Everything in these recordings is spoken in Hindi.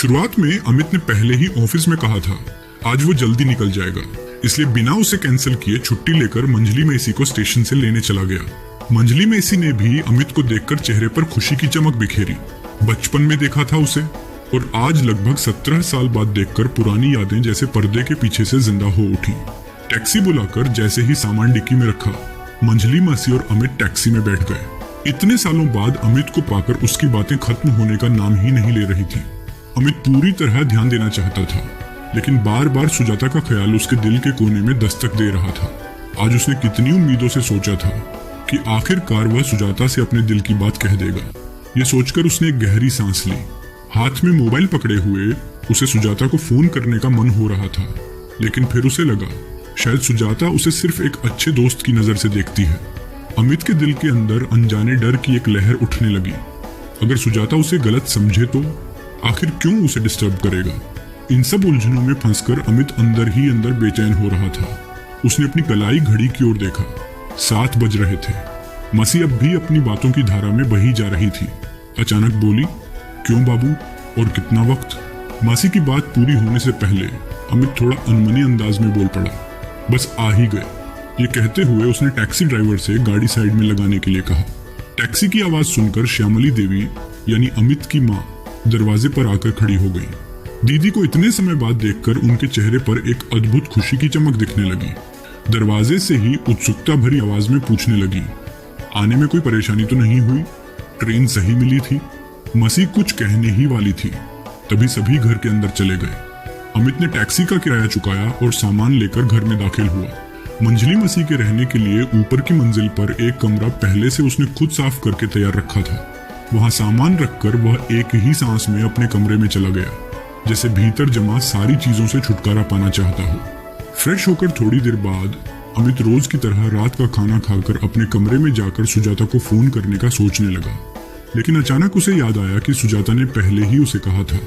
शुरुआत में अमित ने पहले ही ऑफिस में कहा था आज वो जल्दी निकल जाएगा, इसलिए बिना उसे कैंसिल किए छुट्टी लेकर मंजली मेसी को स्टेशन से लेने चला गया। मंजली मेसी ने भी अमित को देखकर चेहरे पर खुशी की चमक बिखेरी। बचपन में देखा था उसे और आज लगभग 17 साल बाद देखकर पुरानी यादें जैसे पर्दे के पीछे से जिंदा हो उठी। टैक्सी बुलाकर जैसे ही सामान डिक्की में रखा, मंजली मासी और अमित टैक्सी में बैठ गए। इतने सालों बाद अमित को पाकर उसकी बातें खत्म होने का नाम ही नहीं ले रही थी। अमित पूरी तरह ध्यान देना चाहता था, लेकिन बार बार सुजाता का ख्याल उसके दिल के कोने में दस्तक दे रहा था। आज उसने कितनी उम्मीदों से सोचा था कि आखिरकार वह सुजाता से अपने दिल की बात कह देगा। ये सोचकर उसने एक गहरी सांस ली। हाथ में मोबाइल पकड़े हुए उसे सुजाता को फोन करने का मन हो रहा था, लेकिन फिर उसे लगा शायद सुजाता उसे सिर्फ एक अच्छे दोस्त की नजर से देखती है। अमित के दिल के अंदर अनजाने डर की एक लहर उठने लगी। अगर सुजाता उसे गलत समझे तो आखिर क्यों उसे डिस्टर्ब करेगा। इन सब उलझनों में फंसकर अमित अंदर ही अंदर बेचैन हो रहा था। उसने अपनी कलाई घड़ी की ओर देखा। 7 बज रहे थे। मसी अब भी अपनी बातों की धारा में बही जा रही थी। अचानक बोली, क्यों बाबू, और कितना वक्त? मासी की बात पूरी होने से पहले अमित थोड़ा अनमनी अंदाज में बोल पड़ा, बस आ ही गए। ये कहते हुए उसने टैक्सी ड्राइवर से गाड़ी साइड में लगाने के लिए कहा। टैक्सी की आवाज सुनकर श्यामली देवी यानी अमित की माँ दरवाजे पर आकर खड़ी हो गई। दीदी को इतने समय बाद देखकर उनके चेहरे पर एक अद्भुत खुशी की चमक दिखने लगी। दरवाजे से ही उत्सुकता भरी आवाज में पूछने लगी, आने में कोई परेशानी तो नहीं हुई? ट्रेन सही मिली थी? मसी कुछ कहने ही वाली थी, तभी सभी घर के अंदर चले गए। अमित ने टैक्सी का किराया चुकाया और सामान लेकर घर में दाखिल हुआ। मंजली मसी के रहने के लिए ऊपर की मंजिल पर एक कमरा पहले से उसने खुद साफ करके तैयार रखा था। वहां सामान रखकर वह एक ही सांस में अपने कमरे में चला गया, जैसे भीतर जमा सारी चीजों से छुटकारा पाना चाहता हो। फ्रेश होकर थोड़ी देर बाद अमित रोज की तरह रात का खाना खाकर अपने कमरे में जाकर सुजाता को फोन करने का सोचने लगा। लेकिन अचानक उसे याद आया कि सुजाता ने पहले ही उसे कहा था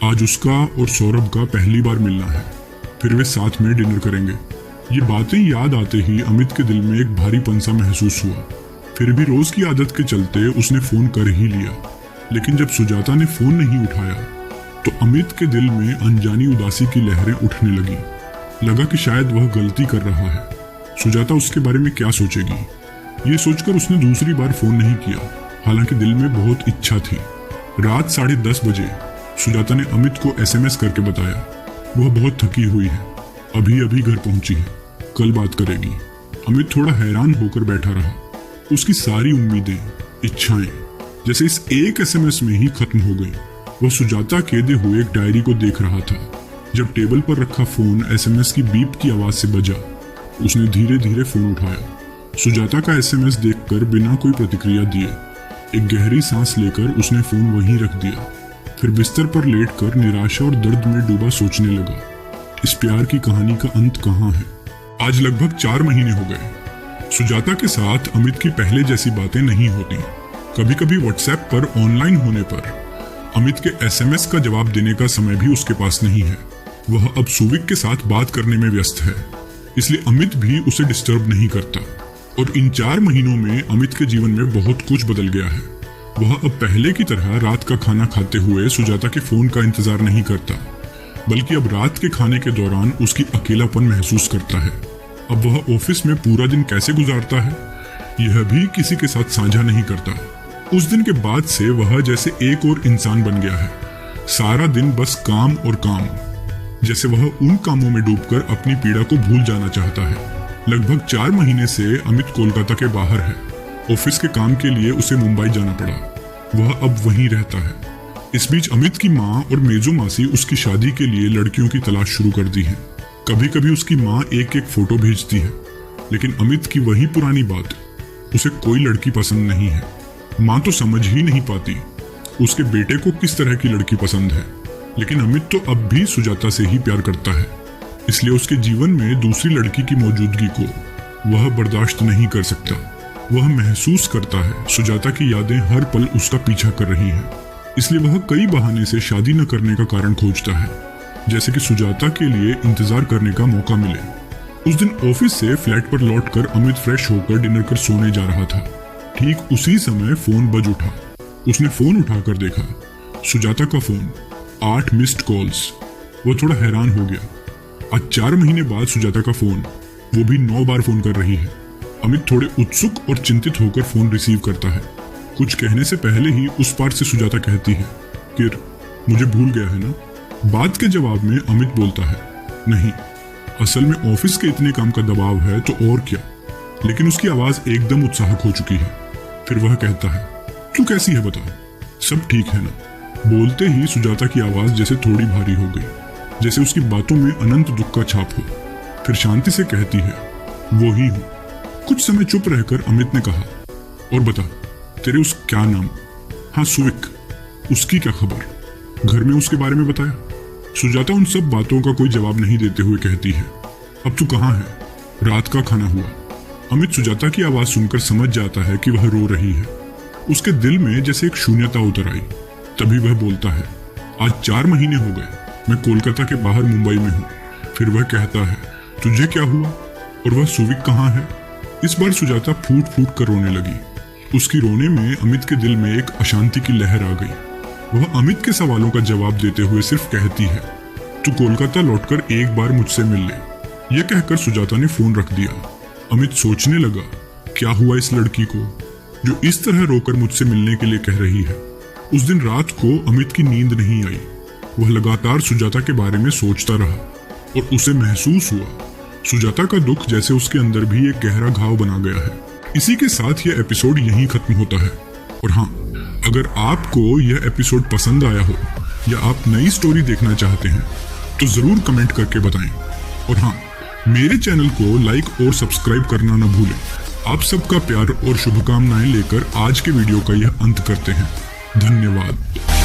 आज उसका और सौरभ का पहली बार मिलना है, फिर वे साथ में डिनर करेंगे। ये बातें याद आते ही अमित के दिल में एक भारीपन सा महसूस हुआ। फिर भी रोज की आदत के चलते उसने फोन कर ही लिया। लेकिन जब सुजाता ने फोन नहीं उठाया तो अमित के दिल में अनजानी उदासी की लहरें उठने लगी। लगा कि शायद वह गलती कर रहा है। सुजाता उसके बारे में क्या सोचेगी, ये सोचकर उसने दूसरी बार फोन नहीं किया, हालांकि दिल में बहुत इच्छा थी। रात 10:30 बजे सुजाता ने अमित को SMS करके बताया वह बहुत थकी हुई है, अभी अभी घर पहुंची है, कल बात करेगी। अमित थोड़ा हैरान होकर बैठा रहा। उसकी सारी उम्मीदें, इच्छाएं जैसे इस एक SMS में ही खत्म हो गई। वह सुजाता के दे हुए एक डायरी को देख रहा था। जब टेबल पर रखा फोन SMS की बीप की आवाज से बजा, उसने धीरे धीरे फोन उठाया। सुजाता का SMS देखकर बिना कोई प्रतिक्रिया दिए एक गहरी सांस लेकर उसने फोन वहीं रख दिया। फिर बिस्तर पर लेटकर निराशा और दर्द में डूबा सोचने लगा, इस प्यार की कहानी का अंत कहाँ है। आज लगभग 4 महीने हो गए। सुजाता के साथ अमित की पहले जैसी बातें नहीं होती। कभी कभी व्हाट्सएप पर ऑनलाइन होने पर अमित के SMS का जवाब देने का समय भी उसके पास नहीं है। वह अब सुविक के साथ बात करने में व्यस्त है, इसलिए अमित भी उसे डिस्टर्ब नहीं करता। और इन 4 महीनों में अमित के जीवन में बहुत कुछ बदल गया है। वह अब पहले की तरह रात का खाना खाते हुए सुजाता के फोन का इंतजार नहीं करता, बल्कि अब रात के खाने के दौरान उसकी अकेलापन महसूस करता है। अब वह ऑफिस में पूरा दिन कैसे गुजारता है, यह भी किसी के साथ साझा नहीं करता। उस दिन के बाद से वह जैसे एक और इंसान बन गया है। सारा दिन बस काम और काम, जैसे वह उन कामों में डूबकर अपनी पीड़ा को भूल जाना चाहता है। लगभग 4 महीने से अमित कोलकाता के बाहर है। ऑफिस के काम के लिए उसे मुंबई जाना पड़ा। वह अब वहीं रहता है। इस बीच अमित की माँ और मेजो मासी उसकी शादी के लिए लड़कियों की तलाश शुरू कर दी है। कभी कभी उसकी माँ एक एक फोटो भेजती है, लेकिन अमित की वही पुरानी बात, उसे कोई लड़की पसंद नहीं है। माँ तो समझ ही नहीं पाती उसके बेटे को किस तरह की लड़की पसंद है। लेकिन अमित तो अब भी सुजाता से ही प्यार करता है, इसलिए उसके जीवन में दूसरी लड़की की मौजूदगी को वह बर्दाश्त नहीं कर सकता। वह महसूस करता है सुजाता की यादें हर पल उसका पीछा कर रही हैं, इसलिए वह कई बहाने से शादी न करने का कारण खोजता है, जैसे कि सुजाता के लिए इंतजार करने का मौका मिले। उस दिन ऑफिस से फ्लैट पर लौटकर अमित फ्रेश होकर डिनर कर सोने जा रहा था। ठीक उसी समय फोन बज उठा। उसने फोन उठाकर देखा, सुजाता का फोन। 8 missed calls. वो थोड़ा हैरान हो गया। आज 4 महीने बाद सुजाता का फोन, वो भी 9 बार फोन कर रही है। अमित थोड़े उत्सुक और चिंतित होकर फोन रिसीव करता है। कुछ कहने से पहले ही उस पार से सुजाता कहती है, किर, मुझे भूल गया है ना? बात के जवाब में अमित बोलता है, नहीं, असल में ऑफिस के इतने काम का दबाव है तो और क्या। लेकिन उसकी आवाज एकदम उत्साहक हो चुकी है। फिर वह कहता है, तू कैसी है बता, सब ठीक है ना? बोलते ही सुजाता की आवाज जैसे थोड़ी भारी हो गई, जैसे उसकी बातों में अनंत दुख का छाप हो। फिर शांति से कहती है, वो ही हूं। कुछ समय चुप रहकर अमित ने कहा, और बता, तेरे उस क्या नाम? हाँ, सुविक, उसकी क्या खबर? घर में उसके बारे में बताया? सुजाता उन सब बातों का कोई जवाब नहीं देते हुए कहती है, अब तू कहाँ है? रात का खाना हुआ? अमित सुजाता की आवाज सुनकर समझ जाता है कि वह रो रही है। उसके दिल में जैसे एक शून्यता उतर आई। तभी वह बोलता है, आज 4 महीने हो गए, मैं कोलकाता के बाहर मुंबई में हूँ। फिर वह कहता है, तुझे क्या हुआ? और वह सुविक कहाँ है? इस बार सुजाता फूट फूट कर रोने लगी। उसकी रोने में अमित के दिल में एक अशांति की लहर आ गई। वह अमित के सवालों का जवाब देते हुए सिर्फ कहती है, तू कोलकाता लौटकर एक बार मुझसे मिल ले। यह कहकर सुजाता ने फोन रख दिया। अमित सोचने लगा, क्या हुआ इस लड़की को जो इस तरह रोकर मुझसे मिलने के लिए कह रही है। उस दिन रात को अमित की नींद नहीं आई। वह लगातार सुजाता के बारे में सोचता रहा और उसे महसूस हुआ सुजाता का दुख जैसे उसके अंदर भी एक गहरा घाव बना गया है। इसी के साथ यह एपिसोड यहीं खत्म होता है। और हाँ, अगर आपको यह एपिसोड पसंद आया हो या आप नई स्टोरी देखना चाहते हैं तो जरूर कमेंट करके बताएं। और हाँ, मेरे चैनल को लाइक और सब्सक्राइब करना न भूलें। आप सबका प्यार और शुभकामनाएं लेकर आज के वीडियो का यह अंत करते हैं। धन्यवाद।